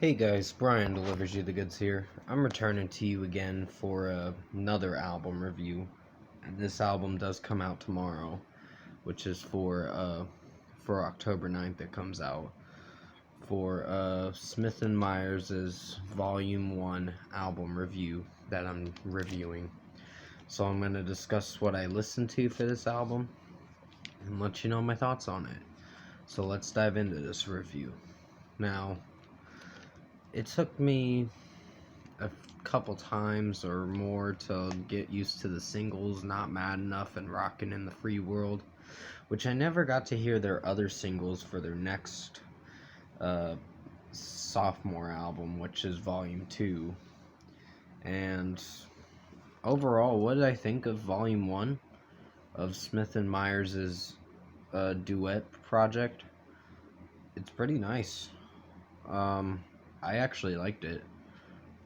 Hey guys, Brian delivers you the goods here. I'm returning to you again for another album review. This album does come out tomorrow, which is for October 9th. It comes out for Smith and Myers' Volume 1 album review that I'm reviewing. So I'm going to discuss what I listened to for this album and let you know my thoughts on it. So let's dive into this review. Now, it took me a couple times or more to get used to the singles Not Mad Enough and Rockin' in the Free World, which I never got to hear their other singles for their next sophomore album, which is Volume 2. And overall, what did I think of Volume 1 of Smith and Myers' duet project? It's pretty nice. I actually liked it.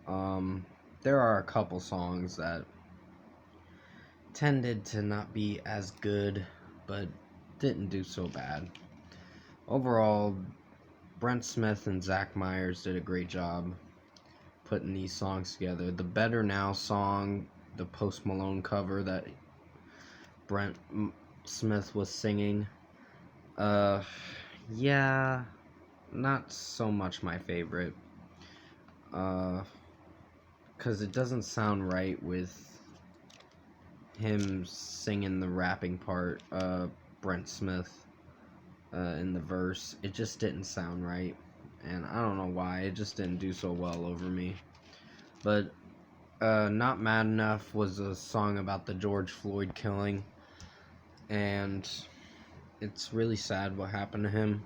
There are a couple songs that tended to not be as good, but didn't do so bad. Overall, Brent Smith and Zach Myers did a great job putting these songs together. The Better Now song, the Post Malone cover that Brent Smith was singing, yeah, not so much my favorite. Because it doesn't sound right with him singing the rapping part, Brent Smith, in the verse. It just didn't sound right, and I don't know why. It just didn't do so well over me. But Not Mad Enough was a song about the George Floyd killing, and it's really sad what happened to him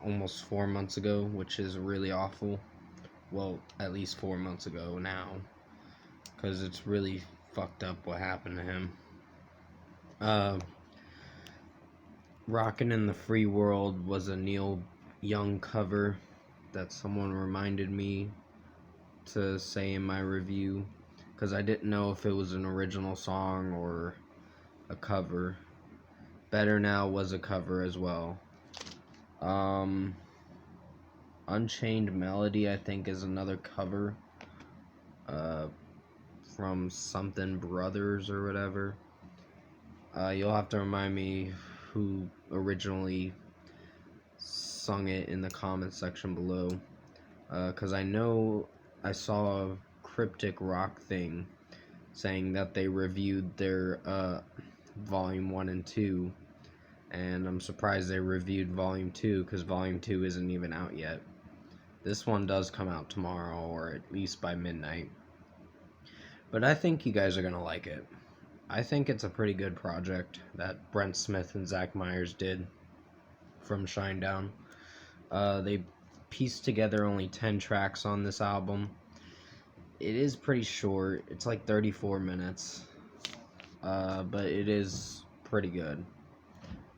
almost 4 months ago, which is really awful. Well, at least 4 months ago now, because it's really fucked up what happened to him. Rockin' in the Free World was a Neil Young cover that someone reminded me to say in my review, because I didn't know if it was an original song or a cover. Better Now was a cover as well. Unchained Melody, I think, is another cover from Something Brothers or whatever. You'll have to remind me who originally sung it in the comments section below, because I know I saw a Cryptic Rock thing saying that they reviewed their Volume 1 and 2, and I'm surprised they reviewed Volume 2, because Volume 2 isn't even out yet. This one does come out tomorrow, or at least by midnight. But I think you guys are going to like it. I think it's a pretty good project that Brent Smith and Zach Myers did from Shinedown. They pieced together only 10 tracks on this album. It is pretty short. It's like 34 minutes. But it is pretty good.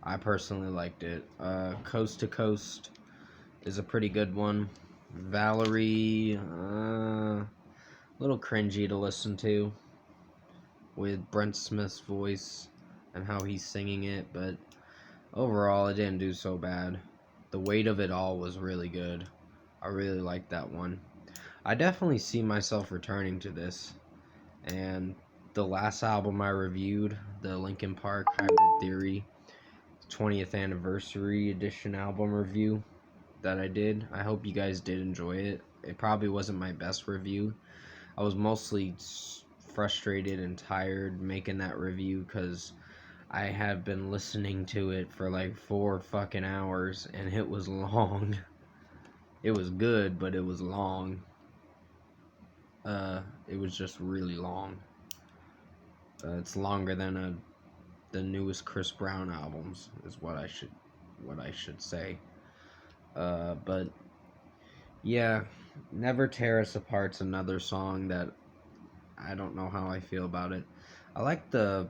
I personally liked it. Coast to Coast is a pretty good one. Valerie, a little cringy to listen to with Brent Smith's voice and how he's singing it, but overall it didn't do so bad. The Weight of It All was really good. I really liked that one. I definitely see myself returning to this. And the last album I reviewed, the Linkin Park Hybrid Theory 20th Anniversary Edition album review that I did, I hope you guys did enjoy it. It probably wasn't my best review. I was mostly frustrated and tired making that review because I had been listening to it for like 4 fucking hours and it was long. It was good, but it was long. It was just really long. It's longer than the newest Chris Brown albums, is what I should say. But yeah, Never Tear Us Apart's another song that I don't know how I feel about it. I like the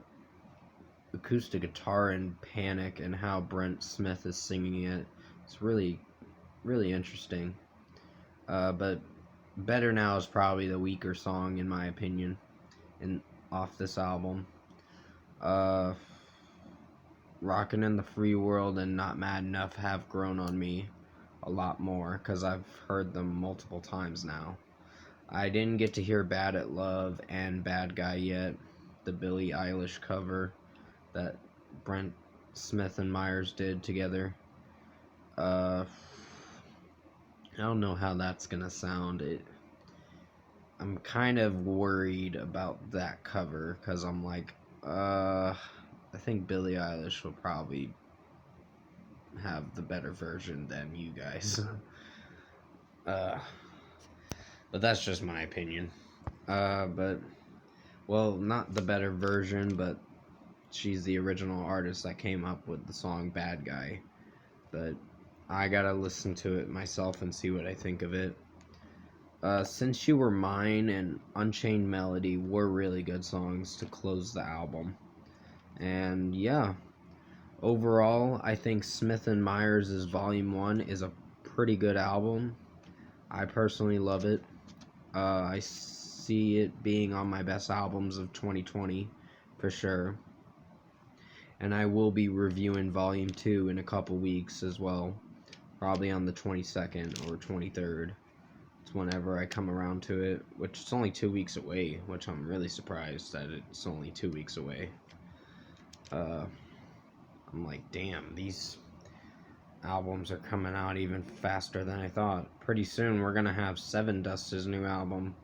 acoustic guitar in Panic and how Brent Smith is singing it. It's really, really interesting. But Better Now is probably the weaker song in my opinion off this album. Rockin' in the Free World and Not Mad Enough have grown on me a lot more because I've heard them multiple times now. I didn't get to hear Bad at Love and Bad Guy yet, the Billie Eilish cover that Brent Smith and Myers did together. I don't know how that's gonna sound. I'm kind of worried about that cover because I'm like, I think Billie Eilish will probably have the better version than you guys. But that's just my opinion. Well, not the better version, but she's the original artist that came up with the song Bad Guy. But I gotta listen to it myself and see what I think of it. Since You Were Mine and Unchained Melody were really good songs to close the album. And yeah, overall, I think Smith and Myers' Volume 1 is a pretty good album. I personally love it. I see it being on my best albums of 2020 for sure. And I will be reviewing Volume 2 in a couple weeks as well. Probably on the 22nd or 23rd. It's whenever I come around to it, which it's only 2 weeks away, which I'm really surprised that it's only 2 weeks away. I'm like, damn, these albums are coming out even faster than I thought. Pretty soon we're gonna have Seven Dust's new album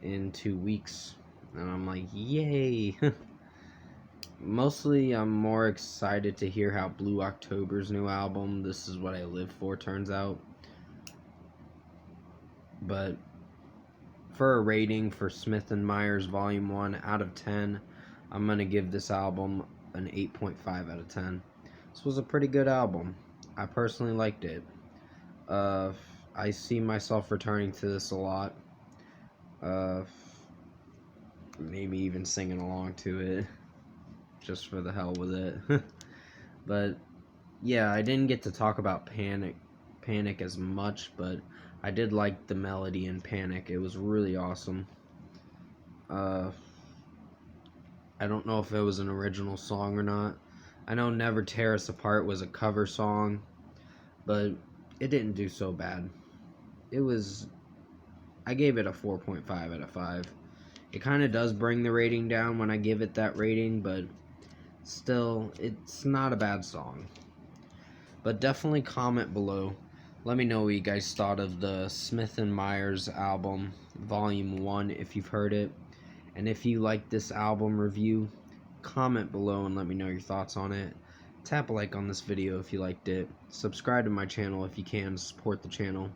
in 2 weeks, and I'm like, yay. Mostly I'm more excited to hear how Blue October's new album, This Is What I Live For, turns out. But for a rating for Smith and Myers Volume 1 out of 10, I'm gonna give this album an 8.5 out of 10. This was a pretty good album. I personally liked it. I see myself returning to this a lot. Maybe even singing along to it, just for the hell with it. But yeah, I didn't get to talk about Panic as much, but I did like the melody in Panic. It was really awesome. I don't know if it was an original song or not. I know Never Tear Us Apart was a cover song, but it didn't do so bad. I gave it a 4.5 out of 5. It kind of does bring the rating down when I give it that rating, but still, it's not a bad song. But definitely comment below. Let me know what you guys thought of the Smith and Myers album, Volume 1, if you've heard it. And if you like this album review, comment below and let me know your thoughts on it. Tap a like on this video if you liked it. Subscribe to my channel if you can to support the channel.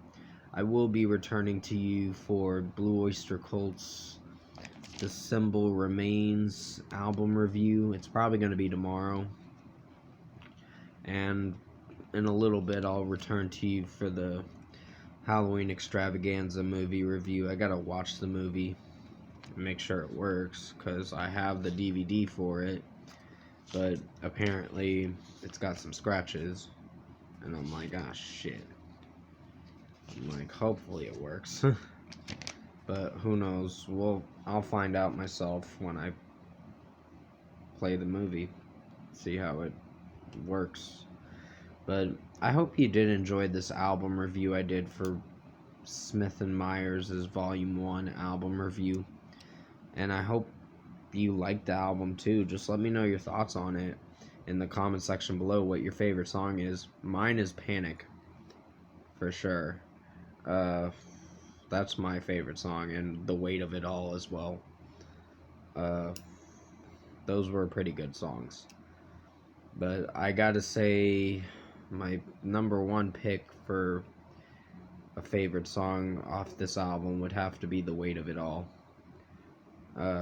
I will be returning to you for Blue Oyster Cult's The Symbol Remains album review. It's probably going to be tomorrow. And in a little bit I'll return to you for the Halloween Extravaganza movie review. I gotta watch the movie and make sure it works, because I have the DVD for it, but apparently it's got some scratches, and I'm like, ah, shit. I'm like, hopefully it works. But who knows? I'll find out myself when I play the movie, see how it works. But I hope you did enjoy this album review I did for Smith and Myers' Volume 1 album review. And I hope you liked the album too. Just let me know your thoughts on it in the comment section below, what your favorite song is. Mine is Panic, for sure. That's my favorite song, and The Weight of It All as well. Those were pretty good songs. But I gotta say, my number one pick for a favorite song off this album would have to be The Weight of It All.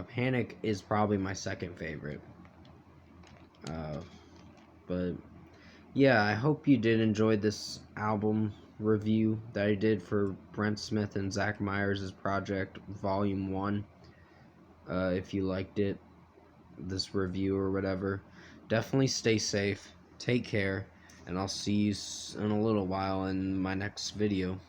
Panic is probably my second favorite. But yeah, I hope you did enjoy this album review that I did for Brent Smith and Zach Myers' project, Volume 1. If you liked it, this review or whatever, definitely stay safe, take care, and I'll see you in a little while in my next video.